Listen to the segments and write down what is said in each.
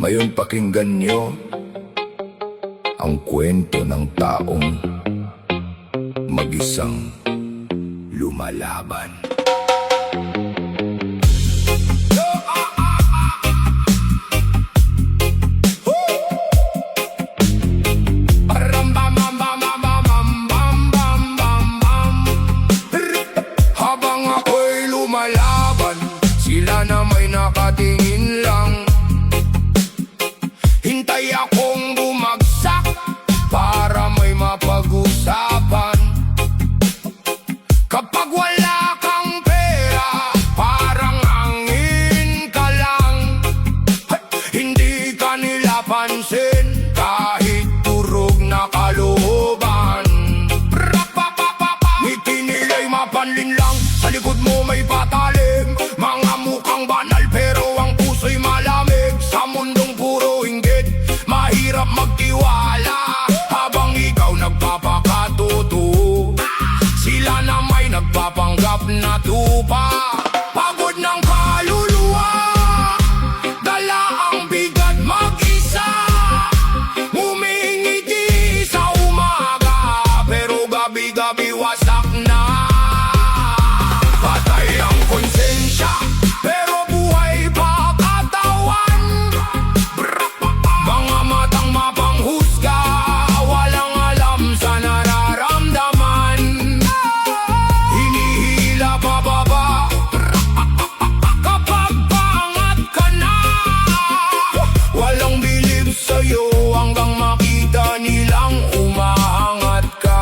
Ngayon pakinggan nyo ang kwento ng taong mag-isang lumalaban. Habang ako'y lumalaban, sila na may nakatingin lang. Hintay akong bumagsak para may mapag-usapan. Kapag wala kang pera, parang hangin ka lang. Hindi ka nila pansin kahit turog na kalooban. Ngiti nila'y mapanlin lang, sa likod mo may patalim. Mga mukhang banal pero ang puso'y malamig. Sa mundong puro inggit, mahirap magtiwala. Habang ikaw nagpapakatotoo, sila na may nagpapanggap na tupa. Pagod ng kaluluwa, dala ang bigat mag-isa. Humingiti sa umaga, pero gabi-gabi wasak na. Patay ang konsensya, pero buhay pa katawan. Mga matang mapanghusga, walang alam sa nararamdaman. Hinihila pababa kapag pangat ka na. Walang bilib sa'yo hanggang makita nilang umaangat ka.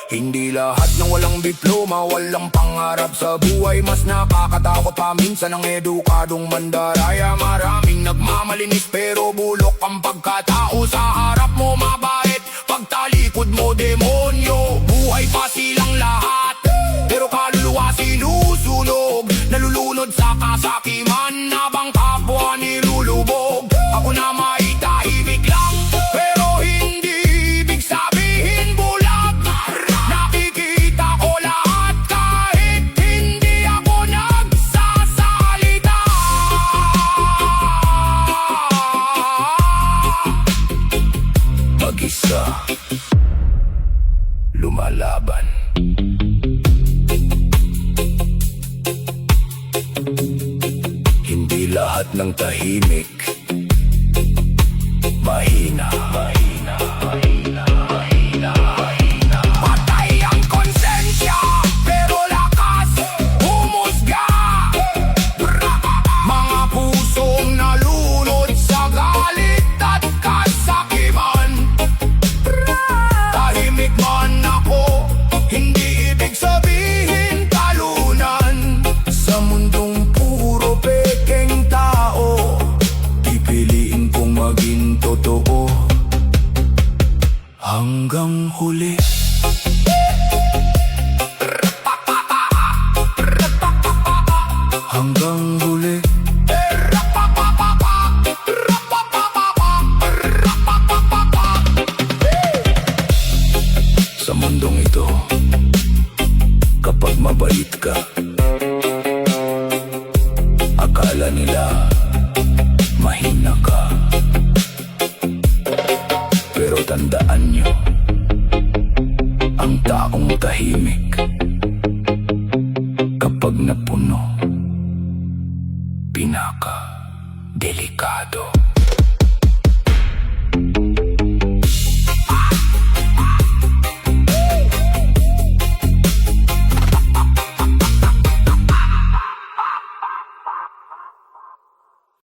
Hindi lahat ng walang diploma, walang pangarap sa buhay. Mas nakakatakot pa minsan ang edukadong mandaraya. Maraming nagmamalinis pero bulok ang pagkatao. Sa harap mo mabait, pagtalikod mo demonyo. Buhay pa silang lahat, pero kaluluwa sinusunog. Nalulunod sa kasakiman, habang kapwa nilulubog. Ako na may tahimik lang, pero hindi ibig sabihin bulag. Nakikita ko lahat kahit hindi ako nagsasalita. Mag-isa lumalaban. Hindi lahat ng tahimik mahina. Patay ang konsensya, pero lakas humusga. Mga pusong nalunod sa galit at kasakiman. Tahimik man ako, hindi ibig sabihin talunan. Sa mundong puro pekeng tao, pipiliin kong maging totoo hanggang huli. Hanggang huli. Sa mundong ito, kapag mabait ka, akala nila mahina ka. Pero tandaan nyo, ang taong tahimik, kapag napuno, pinaka delikado.